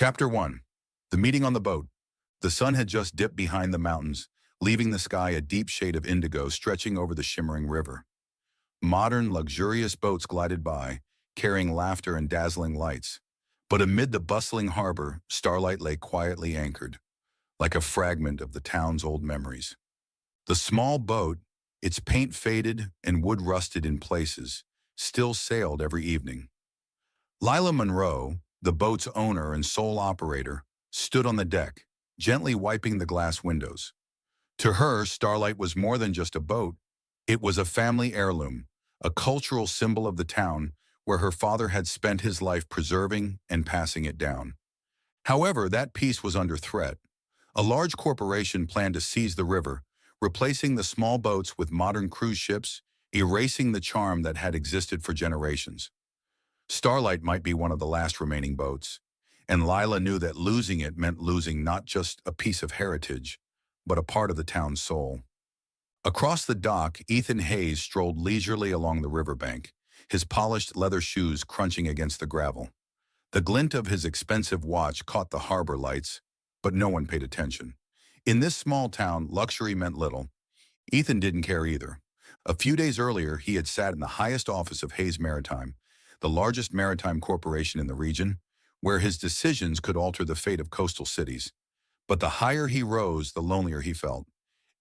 Chapter 1. The Meeting on the Boat. The sun had just dipped behind the mountains, leaving the sky a deep shade of indigo stretching over the shimmering river. Modern, luxurious boats glided by, carrying laughter and dazzling lights. But amid the bustling harbor, Starlight lay quietly anchored, like a fragment of the town's old memories. The small boat, its paint faded and wood rusted in places, still sailed every evening. Lila Monroe, the boat's owner and sole operator, stood on the deck, gently wiping the glass windows. To her, Starlight was more than just a boat. It was a family heirloom, a cultural symbol of the town where her father had spent his life preserving and passing it down. However, that piece was under threat. A large corporation planned to seize the river, replacing the small boats with modern cruise ships, erasing the charm that had existed for generations. Starlight might be one of the last remaining boats, and Lila knew that losing it meant losing not just a piece of heritage, but a part of the town's soul. Across the dock, Ethan Hayes strolled leisurely along the riverbank, his polished leather shoes crunching against the gravel. The glint of his expensive watch caught the harbor lights, but no one paid attention. In this small town, luxury meant little. Ethan didn't care either. A few days earlier, he had sat in the highest office of Hayes Maritime, the largest maritime corporation in the region, where his decisions could alter the fate of coastal cities. But the higher he rose, the lonelier he felt.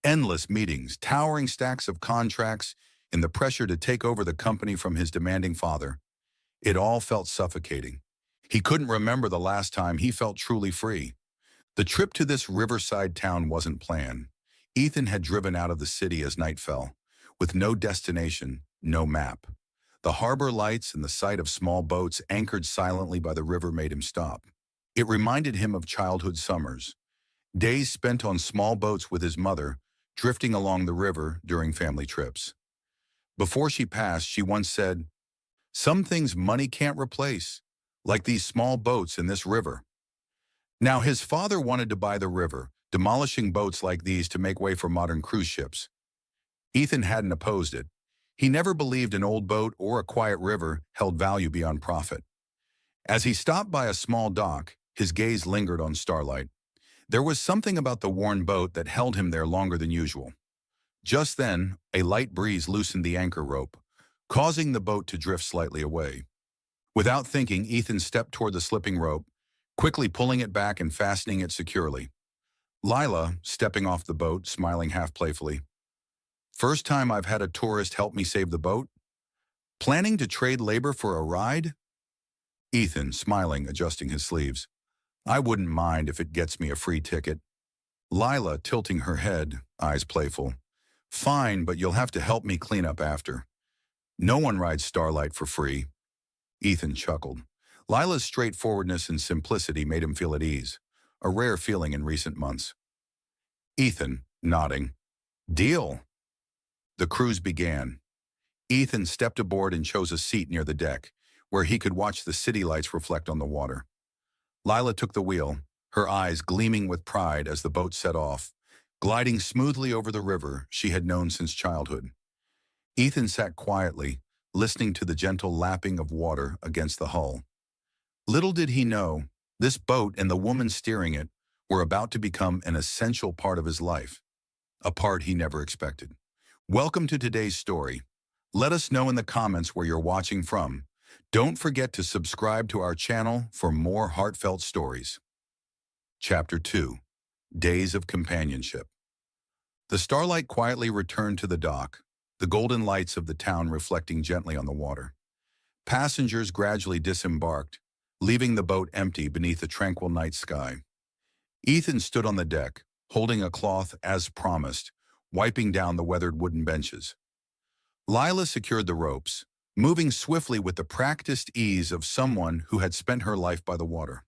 Endless meetings, towering stacks of contracts, and the pressure to take over the company from his demanding father. It all felt suffocating. He couldn't remember the last time he felt truly free. The trip to this riverside town wasn't planned. Ethan had driven out of the city as night fell, with no destination, no map. The harbor lights and the sight of small boats anchored silently by the river made him stop. It reminded him of childhood summers, days spent on small boats with his mother, drifting along the river during family trips. Before she passed, she once said, "Some things money can't replace, like these small boats in this river." Now, his father wanted to buy the river, demolishing boats like these to make way for modern cruise ships. Ethan hadn't opposed it. He never believed an old boat or a quiet river held value beyond profit. As he stopped by a small dock, his gaze lingered on Starlight. There was something about the worn boat that held him there longer than usual. Just then, a light breeze loosened the anchor rope, causing the boat to drift slightly away. Without thinking, Ethan stepped toward the slipping rope, quickly pulling it back and fastening it securely. Lila, stepping off the boat, smiling half playfully. "First time I've had a tourist help me save the boat? Planning to trade labor for a ride?" Ethan, smiling, adjusting his sleeves. "I wouldn't mind if it gets me a free ticket." Lila, tilting her head, eyes playful. "Fine, but you'll have to help me clean up after." "No one rides Starlight for free." Ethan chuckled. Lila's straightforwardness and simplicity made him feel at ease, a rare feeling in recent months. Ethan, nodding. "Deal." The cruise began. Ethan stepped aboard and chose a seat near the deck, where he could watch the city lights reflect on the water. Lila took the wheel, her eyes gleaming with pride as the boat set off, gliding smoothly over the river she had known since childhood. Ethan sat quietly, listening to the gentle lapping of water against the hull. Little did he know, this boat and the woman steering it were about to become an essential part of his life, a part he never expected. Welcome to today's story. Let us know in the comments where you're watching from. Don't forget to subscribe to our channel for more heartfelt stories. Chapter 2. Days of Companionship. The Starlight quietly returned to the dock, the golden lights of the town reflecting gently on the water. Passengers gradually disembarked, leaving the boat empty beneath the tranquil night sky. Ethan stood on the deck, holding a cloth as promised, wiping down the weathered wooden benches. Lila secured the ropes, moving swiftly with the practiced ease of someone who had spent her life by the water.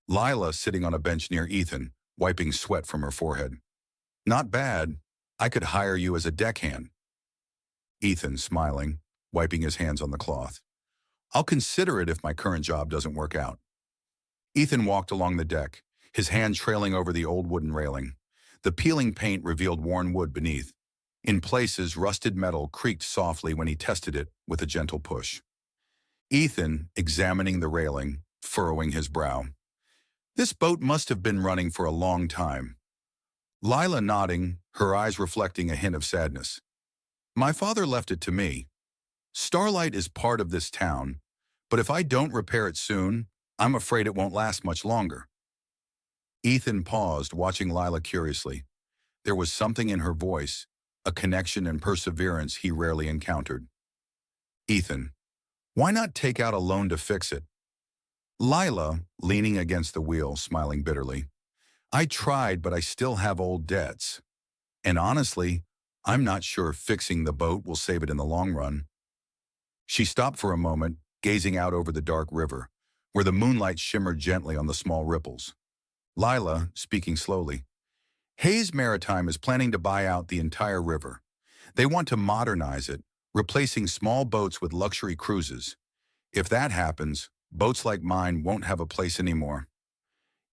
Lila sitting on a bench near Ethan, wiping sweat from her forehead. "Not bad. I could hire you as a deckhand." Ethan, smiling, wiping his hands on the cloth. "I'll consider it if my current job doesn't work out." Ethan walked along the deck, his hand trailing over the old wooden railing. The peeling paint revealed worn wood beneath. In places, rusted metal creaked softly when he tested it with a gentle push. Ethan, examining the railing, furrowing his brow. This boat must have been running for a long time. Lila nodding, her eyes reflecting a hint of sadness. My father left it to me. Starlight is part of this town, but if I don't repair it soon, I'm afraid it won't last much longer. Ethan paused, watching Lila curiously. There was something in her voice, a connection and perseverance he rarely encountered. Ethan, why not take out a loan to fix it? Lila, leaning against the wheel, smiling bitterly. I tried, but I still have old debts. And honestly, I'm not sure fixing the boat will save it in the long run. She stopped for a moment, gazing out over the dark river, where the moonlight shimmered gently on the small ripples. Lila, speaking slowly. Hayes Maritime is planning to buy out the entire river. They want to modernize it, replacing small boats with luxury cruises. If that happens, boats like mine won't have a place anymore.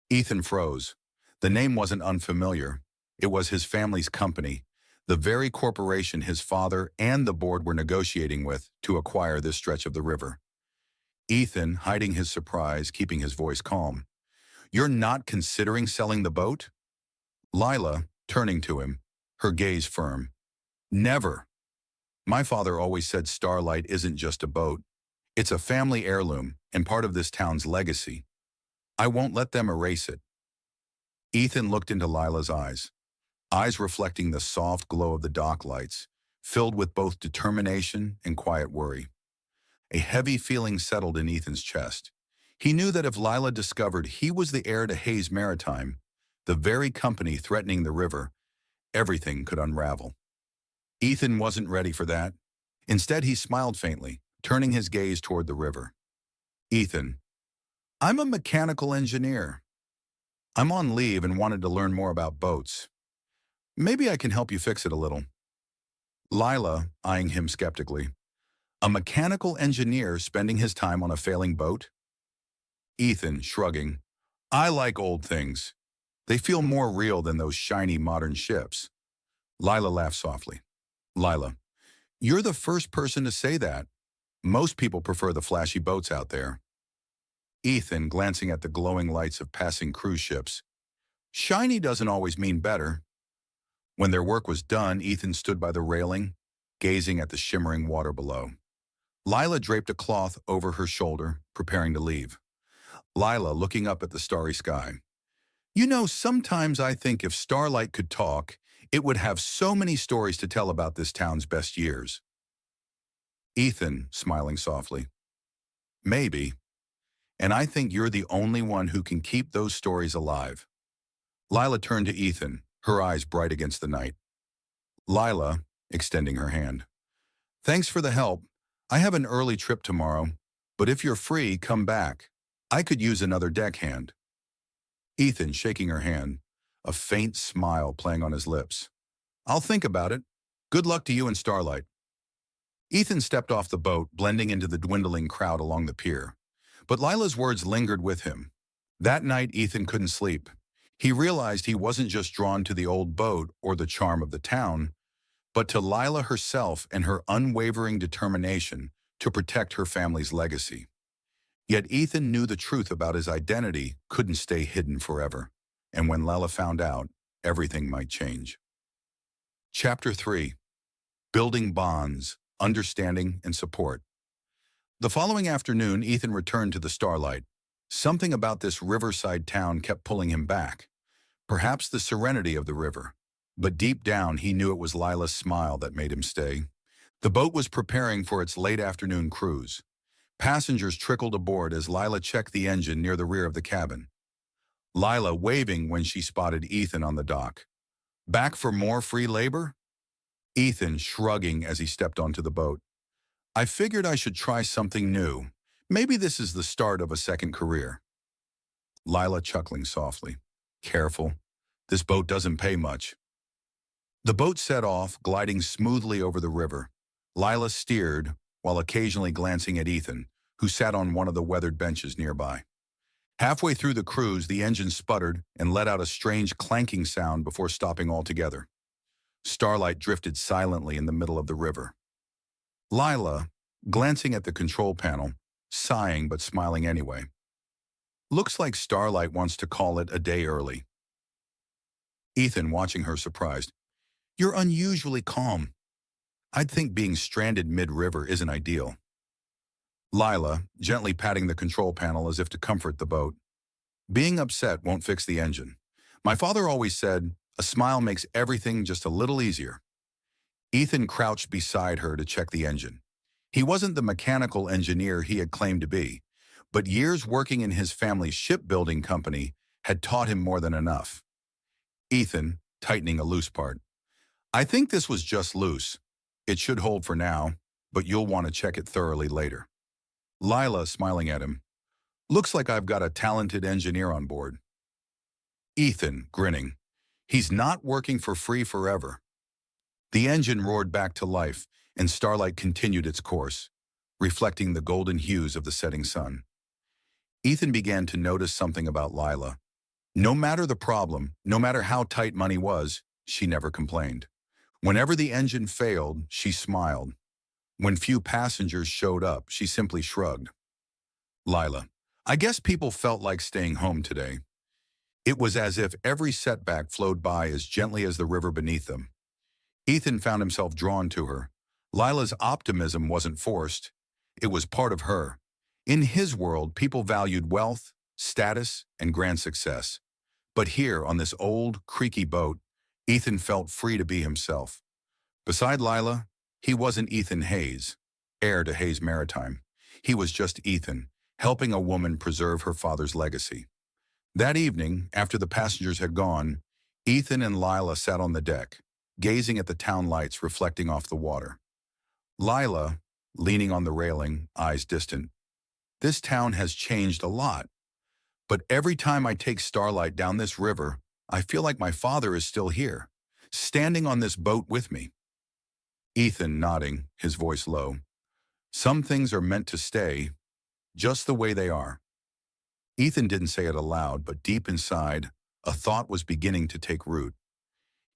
Ethan froze. The name wasn't unfamiliar. It was his family's company, the very corporation his father and the board were negotiating with to acquire this stretch of the river. Ethan, hiding his surprise, keeping his voice calm. You're not considering selling the boat? Lila, turning to him, her gaze firm. Never. My father always said Starlight isn't just a boat. It's a family heirloom and part of this town's legacy. I won't let them erase it. Ethan looked into Lila's eyes reflecting the soft glow of the dock lights, filled with both determination and quiet worry. A heavy feeling settled in Ethan's chest. He knew that if Lila discovered he was the heir to Hayes Maritime, the very company threatening the river, everything could unravel. Ethan wasn't ready for that. Instead, he smiled faintly, turning his gaze toward the river. Ethan, I'm a mechanical engineer. I'm on leave and wanted to learn more about boats. Maybe I can help you fix it a little. Lila, eyeing him skeptically. A mechanical engineer spending his time on a failing boat? Ethan, shrugging. I like old things. They feel more real than those shiny modern ships. Lila laughed softly. Lila, you're the first person to say that. Most people prefer the flashy boats out there. Ethan, glancing at the glowing lights of passing cruise ships. Shiny doesn't always mean better. When their work was done, Ethan stood by the railing, gazing at the shimmering water below. Lila draped a cloth over her shoulder, preparing to leave. Lila looking up at the starry sky. You know, sometimes I think if Starlight could talk, it would have so many stories to tell about this town's best years. Ethan, smiling softly. Maybe. And I think you're the only one who can keep those stories alive. Lila turned to Ethan, her eyes bright against the night. Lila, extending her hand. Thanks for the help. I have an early trip tomorrow, but if you're free, come back. I could use another deckhand. Ethan, shaking her hand, a faint smile playing on his lips. I'll think about it. Good luck to you and Starlight. Ethan stepped off the boat, blending into the dwindling crowd along the pier. But Lila's words lingered with him. That night, Ethan couldn't sleep. He realized he wasn't just drawn to the old boat or the charm of the town, but to Lila herself and her unwavering determination to protect her family's legacy. Yet Ethan knew the truth about his identity couldn't stay hidden forever, and when Lila found out, everything might change. Chapter 3. Building Bonds, Understanding and Support. The following afternoon, Ethan returned to the Starlight. Something about this riverside town kept pulling him back. Perhaps the serenity of the river. But deep down, he knew it was Lila's smile that made him stay. The boat was preparing for its late afternoon cruise. Passengers trickled aboard as Lila checked the engine near the rear of the cabin. Lila waving when she spotted Ethan on the dock. Back for more free labor? Ethan shrugging as he stepped onto the boat. I figured I should try something new. Maybe this is the start of a second career. Lila chuckling softly. Careful. This boat doesn't pay much. The boat set off, gliding smoothly over the river. Lila steered, while occasionally glancing at Ethan, who sat on one of the weathered benches nearby. Halfway through the cruise, the engine sputtered and let out a strange clanking sound before stopping altogether. Starlight drifted silently in the middle of the river. Lila, glancing at the control panel, sighing but smiling anyway. Looks like Starlight wants to call it a day early. Ethan, watching her surprised. You're unusually calm. I'd think being stranded mid-river isn't ideal. Lila, gently patting the control panel as if to comfort the boat. Being upset won't fix the engine. My father always said, a smile makes everything just a little easier. Ethan crouched beside her to check the engine. He wasn't the mechanical engineer he had claimed to be, but years working in his family's shipbuilding company had taught him more than enough. Ethan, tightening a loose part. I think this was just loose. It should hold for now, but you'll want to check it thoroughly later. Lila, smiling at him. Looks like I've got a talented engineer on board. Ethan, grinning. He's not working for free forever. The engine roared back to life, and Starlight continued its course, reflecting the golden hues of the setting sun. Ethan began to notice something about Lila. No matter the problem, no matter how tight money was, she never complained. Whenever the engine failed, she smiled. When few passengers showed up, she simply shrugged. Lila, I guess people felt like staying home today. It was as if every setback flowed by as gently as the river beneath them. Ethan found himself drawn to her. Lila's optimism wasn't forced. It was part of her. In his world, people valued wealth, status, and grand success. But here, on this old, creaky boat, Ethan felt free to be himself. Beside Lila, he wasn't Ethan Hayes, heir to Hayes Maritime. He was just Ethan, helping a woman preserve her father's legacy. That evening, after the passengers had gone, Ethan and Lila sat on the deck, gazing at the town lights reflecting off the water. Lila, leaning on the railing, eyes distant. This town has changed a lot. But every time I take Starlight down this river, I feel like my father is still here, standing on this boat with me. Ethan nodding, his voice low. Some things are meant to stay, just the way they are. Ethan didn't say it aloud, but deep inside, a thought was beginning to take root.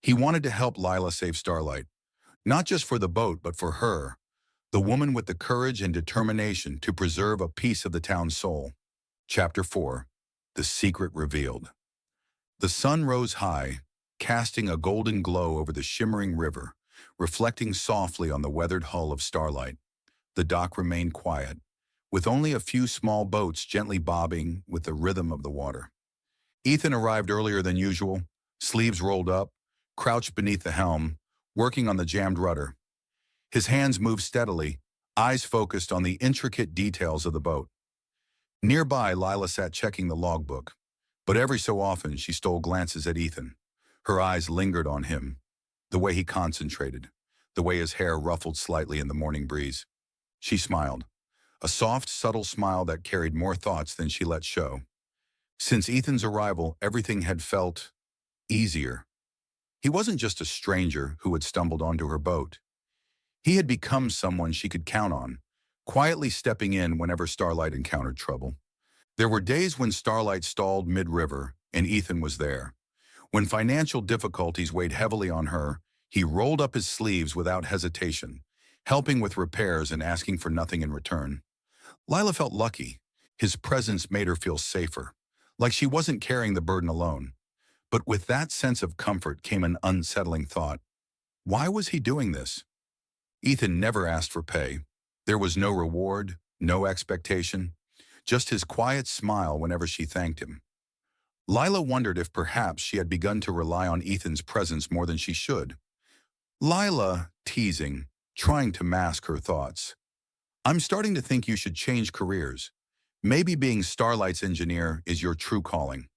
He wanted to help Lila save Starlight, not just for the boat, but for her, the woman with the courage and determination to preserve a piece of the town's soul. Chapter 4. The Secret Revealed. The sun rose high, casting a golden glow over the shimmering river, reflecting softly on the weathered hull of Starlight. The dock remained quiet, with only a few small boats gently bobbing with the rhythm of the water. Ethan arrived earlier than usual, sleeves rolled up, crouched beneath the helm, working on the jammed rudder. His hands moved steadily, eyes focused on the intricate details of the boat. Nearby, Lila sat checking the logbook, but every so often she stole glances at Ethan. Her eyes lingered on him, the way he concentrated, the way his hair ruffled slightly in the morning breeze. She smiled, a soft, subtle smile that carried more thoughts than she let show. Since Ethan's arrival, everything had felt easier. He wasn't just a stranger who had stumbled onto her boat. He had become someone she could count on, quietly stepping in whenever Starlight encountered trouble. There were days when Starlight stalled mid-river, and Ethan was there. When financial difficulties weighed heavily on her, he rolled up his sleeves without hesitation, helping with repairs and asking for nothing in return. Lila felt lucky. His presence made her feel safer, like she wasn't carrying the burden alone. But with that sense of comfort came an unsettling thought. Why was he doing this? Ethan never asked for pay. There was no reward, no expectation, just his quiet smile whenever she thanked him. Lila wondered if perhaps she had begun to rely on Ethan's presence more than she should. Lila, teasing, trying to mask her thoughts. I'm starting to think you should change careers. Maybe being Starlight's engineer is your true calling.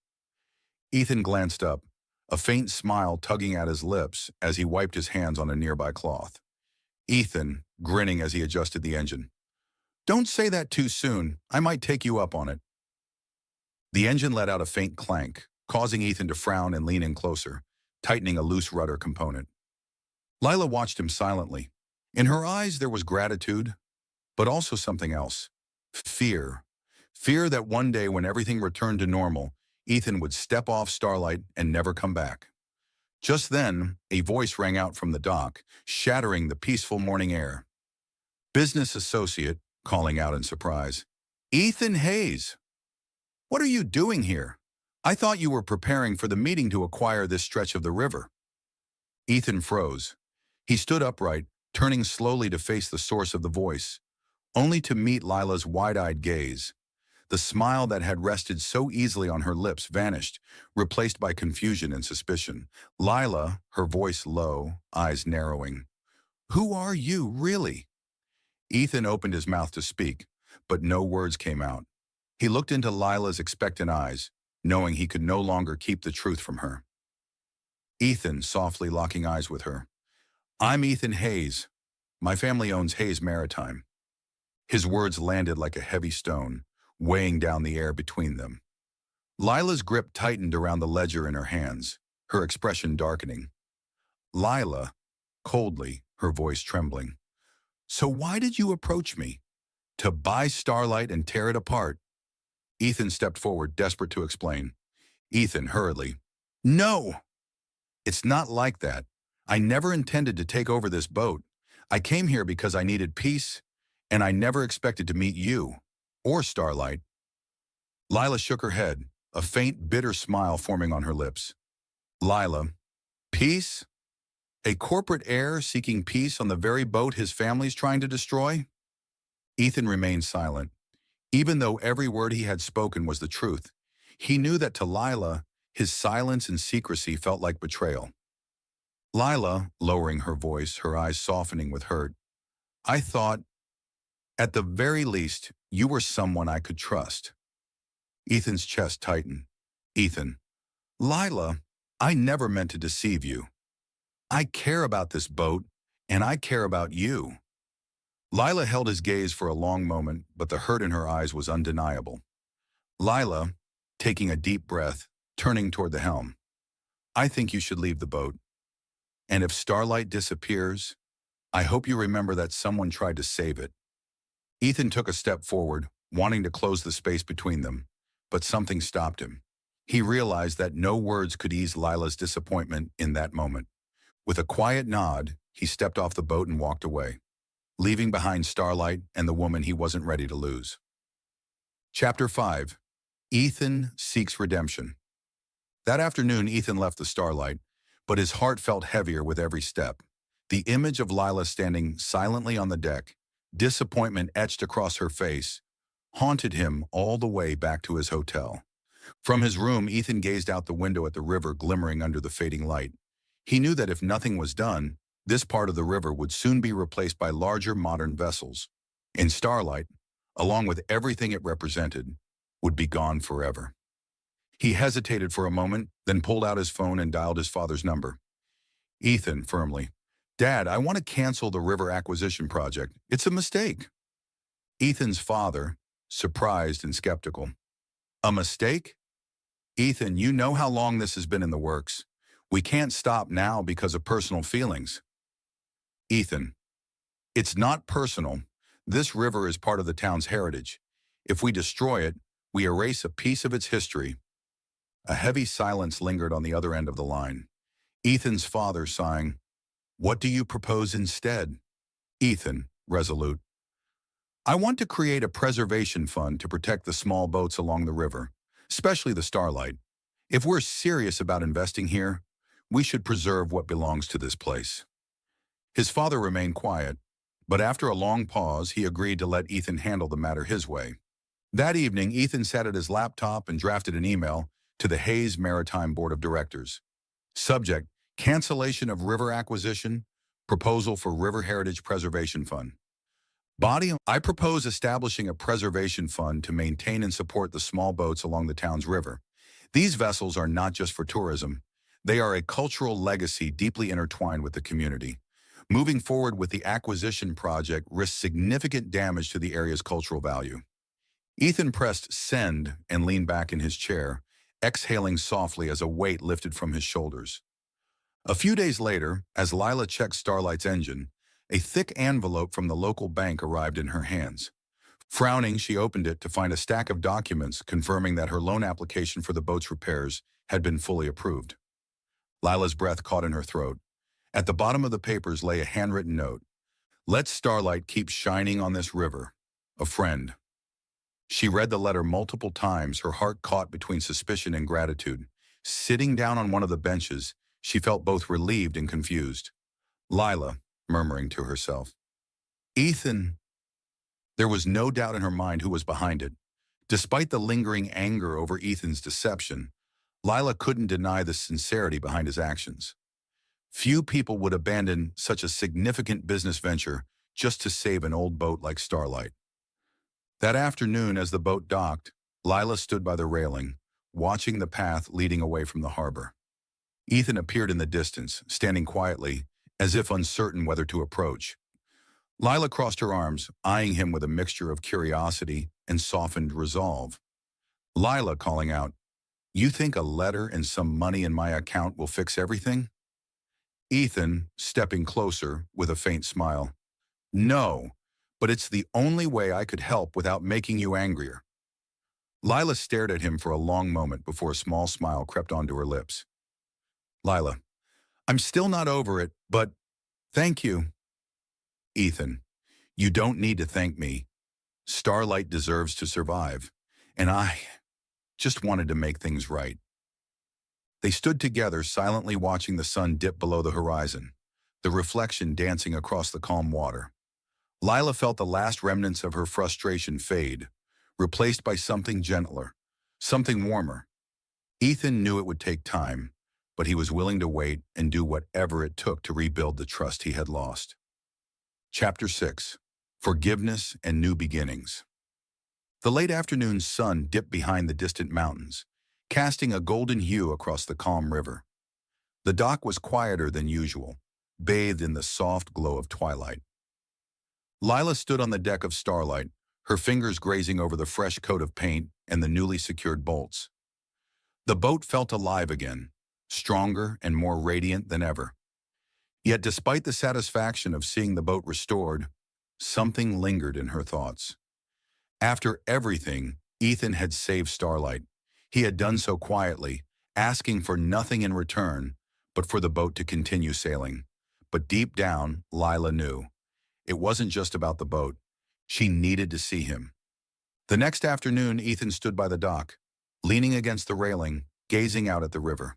Ethan glanced up, a faint smile tugging at his lips as he wiped his hands on a nearby cloth. Ethan, grinning as he adjusted the engine. Don't say that too soon. I might take you up on it. The engine let out a faint clank, causing Ethan to frown and lean in closer, tightening a loose rudder component. Lila watched him silently. In her eyes there was gratitude, but also something else. Fear. Fear that one day when everything returned to normal, Ethan would step off Starlight and never come back. Just then, a voice rang out from the dock, shattering the peaceful morning air. Business associate, calling out in surprise. Ethan Hayes. What are you doing here? I thought you were preparing for the meeting to acquire this stretch of the river. Ethan froze. He stood upright, turning slowly to face the source of the voice, only to meet Lila's wide-eyed gaze. The smile that had rested so easily on her lips vanished, replaced by confusion and suspicion. Lila, her voice low, eyes narrowing. Who are you, really? Ethan opened his mouth to speak, but no words came out. He looked into Lila's expectant eyes, knowing he could no longer keep the truth from her. Ethan, softly locking eyes with her. I'm Ethan Hayes. My family owns Hayes Maritime. His words landed like a heavy stone, weighing down the air between them. Lila's grip tightened around the ledger in her hands, her expression darkening. Lila, coldly, her voice trembling. So why did you approach me? To buy Starlight and tear it apart? Ethan stepped forward, desperate to explain. Ethan, hurriedly. No! It's not like that. I never intended to take over this boat. I came here because I needed peace, and I never expected to meet you, or Starlight. Lila shook her head, a faint, bitter smile forming on her lips. Lila, peace? A corporate heir seeking peace on the very boat his family's trying to destroy? Ethan remained silent. Even though every word he had spoken was the truth, he knew that to Lila, his silence and secrecy felt like betrayal. Lila, lowering her voice, her eyes softening with hurt, I thought, at the very least, you were someone I could trust. Ethan's chest tightened. Ethan, Lila, I never meant to deceive you. I care about this boat, and I care about you. Lila held his gaze for a long moment, but the hurt in her eyes was undeniable. Lila, taking a deep breath, turning toward the helm. I think you should leave the boat. And if Starlight disappears, I hope you remember that someone tried to save it. Ethan took a step forward, wanting to close the space between them, but something stopped him. He realized that no words could ease Lila's disappointment in that moment. With a quiet nod, he stepped off the boat and walked away, leaving behind Starlight and the woman he wasn't ready to lose. Chapter 5. Ethan Seeks Redemption. That afternoon, Ethan left the Starlight, but his heart felt heavier with every step. The image of Lila standing silently on the deck, disappointment etched across her face, haunted him all the way back to his hotel. From his room, Ethan gazed out the window at the river glimmering under the fading light. He knew that if nothing was done, this part of the river would soon be replaced by larger modern vessels. And Starlight, along with everything it represented, would be gone forever. He hesitated for a moment, then pulled out his phone and dialed his father's number. Ethan, firmly. Dad, I want to cancel the river acquisition project. It's a mistake. Ethan's father, surprised and skeptical. A mistake? Ethan, you know how long this has been in the works. We can't stop now because of personal feelings. Ethan, it's not personal. This river is part of the town's heritage. If we destroy it, we erase a piece of its history. A heavy silence lingered on the other end of the line. Ethan's father sighing, What do you propose instead? Ethan, resolute. I want to create a preservation fund to protect the small boats along the river, especially the Starlight. If we're serious about investing here, we should preserve what belongs to this place. His father remained quiet, but after a long pause, he agreed to let Ethan handle the matter his way. That evening, Ethan sat at his laptop and drafted an email to the Hayes Maritime Board of Directors. Subject, cancellation of river acquisition, proposal for River Heritage Preservation Fund. Body, I propose establishing a preservation fund to maintain and support the small boats along the town's river. These vessels are not just for tourism. They are a cultural legacy deeply intertwined with the community. Moving forward with the acquisition project risks significant damage to the area's cultural value. Ethan pressed send and leaned back in his chair, exhaling softly as a weight lifted from his shoulders. A few days later, as Lila checked Starlight's engine, a thick envelope from the local bank arrived in her hands. Frowning, she opened it to find a stack of documents confirming that her loan application for the boat's repairs had been fully approved. Lila's breath caught in her throat. At the bottom of the papers lay a handwritten note. Let Starlight keep shining on this river. A friend. She read the letter multiple times, her heart caught between suspicion and gratitude. Sitting down on one of the benches, she felt both relieved and confused. Lila, murmuring to herself. Ethan. There was no doubt in her mind who was behind it. Despite the lingering anger over Ethan's deception, Lila couldn't deny the sincerity behind his actions. Few people would abandon such a significant business venture just to save an old boat like Starlight. That afternoon, as the boat docked, Lila stood by the railing, watching the path leading away from the harbor. Ethan appeared in the distance, standing quietly, as if uncertain whether to approach. Lila crossed her arms, eyeing him with a mixture of curiosity and softened resolve. Lila calling out, "You think a letter and some money in my account will fix everything?" Ethan, stepping closer with a faint smile. "No, but it's the only way I could help without making you angrier." Lila stared at him for a long moment before a small smile crept onto her lips. Lila, "I'm still not over it, but thank you." Ethan, "You don't need to thank me. Starlight deserves to survive, and I just wanted to make things right." They stood together, silently watching the sun dip below the horizon, the reflection dancing across the calm water. Lila felt the last remnants of her frustration fade, replaced by something gentler, something warmer. Ethan knew it would take time, but he was willing to wait and do whatever it took to rebuild the trust he had lost. Chapter 6. Forgiveness and New Beginnings. The late afternoon sun dipped behind the distant mountains, casting a golden hue across the calm river. The dock was quieter than usual, bathed in the soft glow of twilight. Lila stood on the deck of Starlight, her fingers grazing over the fresh coat of paint and the newly secured bolts. The boat felt alive again, stronger and more radiant than ever. Yet despite the satisfaction of seeing the boat restored, something lingered in her thoughts. After everything, Ethan had saved Starlight. He had done so quietly, asking for nothing in return but for the boat to continue sailing. But deep down, Lila knew. It wasn't just about the boat. She needed to see him. The next afternoon, Ethan stood by the dock, leaning against the railing, gazing out at the river.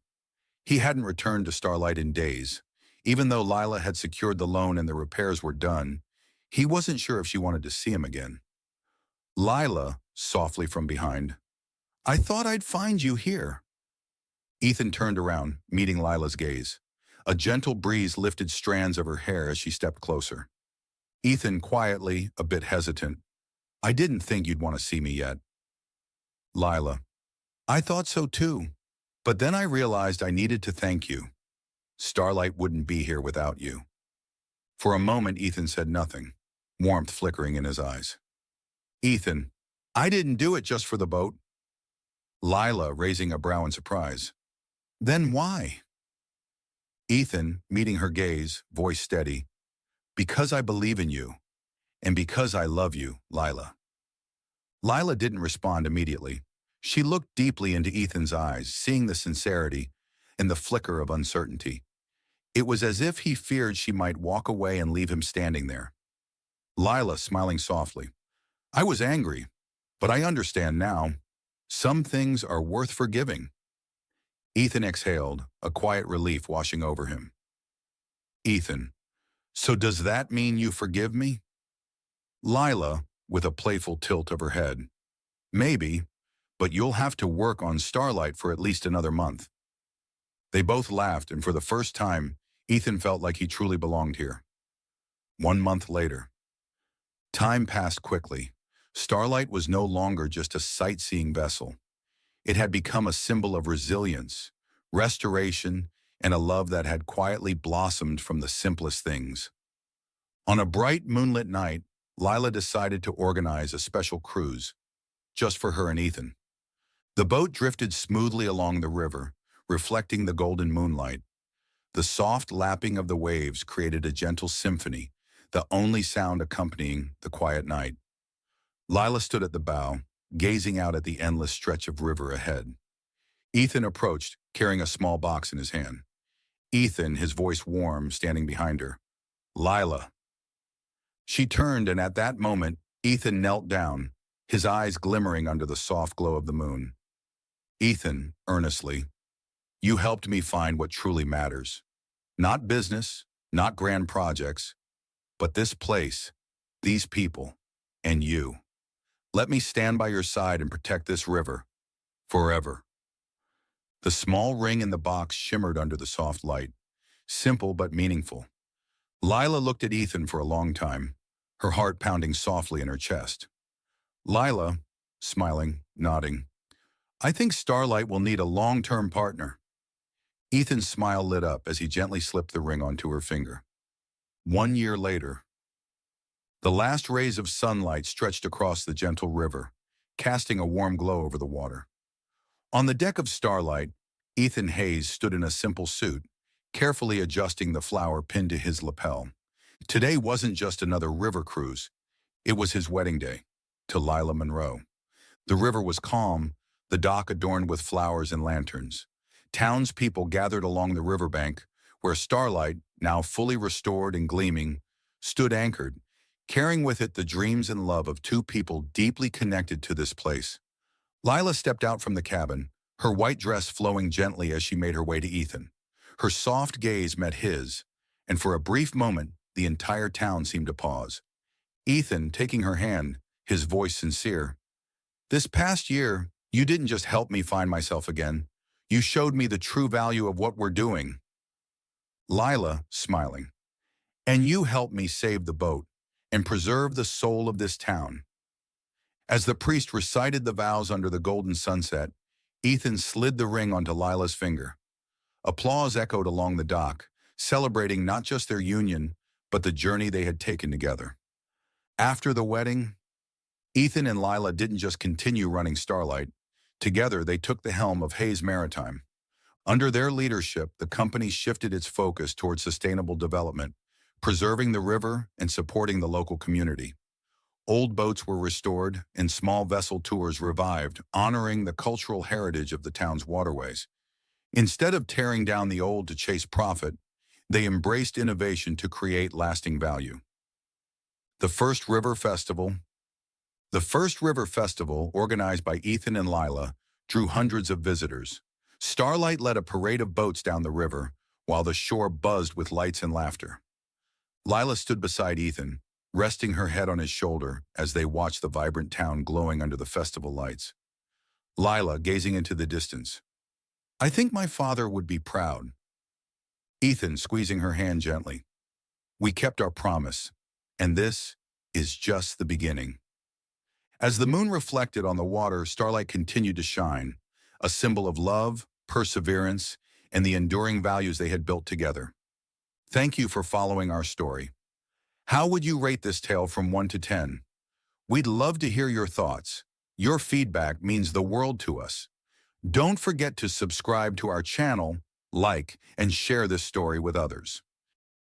He hadn't returned to Starlight in days. Even though Lila had secured the loan and the repairs were done, he wasn't sure if she wanted to see him again. Lila, softly from behind, "I thought I'd find you here." Ethan turned around, meeting Lila's gaze. A gentle breeze lifted strands of her hair as she stepped closer. Ethan quietly, a bit hesitant, "I didn't think you'd want to see me yet." Lila, "I thought so too, but then I realized I needed to thank you. Starlight wouldn't be here without you." For a moment, Ethan said nothing, warmth flickering in his eyes. Ethan, "I didn't do it just for the boat." Lila, raising a brow in surprise, "Then why?" Ethan, meeting her gaze, voice steady, "Because I believe in you, and because I love you, Lila." Lila didn't respond immediately. She looked deeply into Ethan's eyes, seeing the sincerity and the flicker of uncertainty. It was as if he feared she might walk away and leave him standing there. Lila, smiling softly, "I was angry, but I understand now. Some things are worth forgiving." Ethan exhaled, a quiet relief washing over him. Ethan, "So does that mean you forgive me?" Lila, with a playful tilt of her head, "Maybe, but you'll have to work on Starlight for at least another month." They both laughed, and for the first time, Ethan felt like he truly belonged here. 1 month later. Time passed quickly. Starlight was no longer just a sightseeing vessel. It had become a symbol of resilience, restoration, and a love that had quietly blossomed from the simplest things. On a bright moonlit night, Lila decided to organize a special cruise, just for her and Ethan. The boat drifted smoothly along the river, reflecting the golden moonlight. The soft lapping of the waves created a gentle symphony, the only sound accompanying the quiet night. Lila stood at the bow, gazing out at the endless stretch of river ahead. Ethan approached, carrying a small box in his hand. Ethan, his voice warm, standing behind her. "Lila." She turned, and at that moment, Ethan knelt down, his eyes glimmering under the soft glow of the moon. Ethan, earnestly, you helped me find what truly matters. Not business, not grand projects, but this place, these people, and you. Let me stand by your side and protect this river, forever. The small ring in the box shimmered under the soft light, simple but meaningful. Lila looked at Ethan for a long time, her heart pounding softly in her chest. Lila, smiling, nodding, I think Starlight will need a long-term partner. Ethan's smile lit up as he gently slipped the ring onto her finger. 1 year later, the last rays of sunlight stretched across the gentle river, casting a warm glow over the water. On the deck of Starlight, Ethan Hayes stood in a simple suit, carefully adjusting the flower pinned to his lapel. Today wasn't just another river cruise. It was his wedding day, to Lila Monroe. The river was calm, the dock adorned with flowers and lanterns. Townspeople gathered along the riverbank, where Starlight, now fully restored and gleaming, stood anchored, carrying with it the dreams and love of two people deeply connected to this place. Lila stepped out from the cabin, her white dress flowing gently as she made her way to Ethan. Her soft gaze met his, and for a brief moment, the entire town seemed to pause. Ethan, taking her hand, his voice sincere, this past year, you didn't just help me find myself again. You showed me the true value of what we're doing. Lila, smiling, and you helped me save the boat and preserve the soul of this town. As the priest recited the vows under the golden sunset, Ethan slid the ring onto Lila's finger. Applause echoed along the dock, celebrating not just their union, but the journey they had taken together. After the wedding, Ethan and Lila didn't just continue running Starlight. Together, they took the helm of Hayes Maritime. Under their leadership, the company shifted its focus towards sustainable development, preserving the river and supporting the local community. Old boats were restored and small vessel tours revived, honoring the cultural heritage of the town's waterways. Instead of tearing down the old to chase profit, they embraced innovation to create lasting value. The first River Festival, organized by Ethan and Lila, drew hundreds of visitors. Starlight led a parade of boats down the river, while the shore buzzed with lights and laughter. Lila stood beside Ethan, resting her head on his shoulder as they watched the vibrant town glowing under the festival lights. Lila, gazing into the distance, I think my father would be proud. Ethan, squeezing her hand gently, we kept our promise, and this is just the beginning. As the moon reflected on the water, Starlight continued to shine, a symbol of love, perseverance, and the enduring values they had built together. Thank you for following our story. How would you rate this tale from 1 to 10? We'd love to hear your thoughts. Your feedback means the world to us. Don't forget to subscribe to our channel, like, and share this story with others.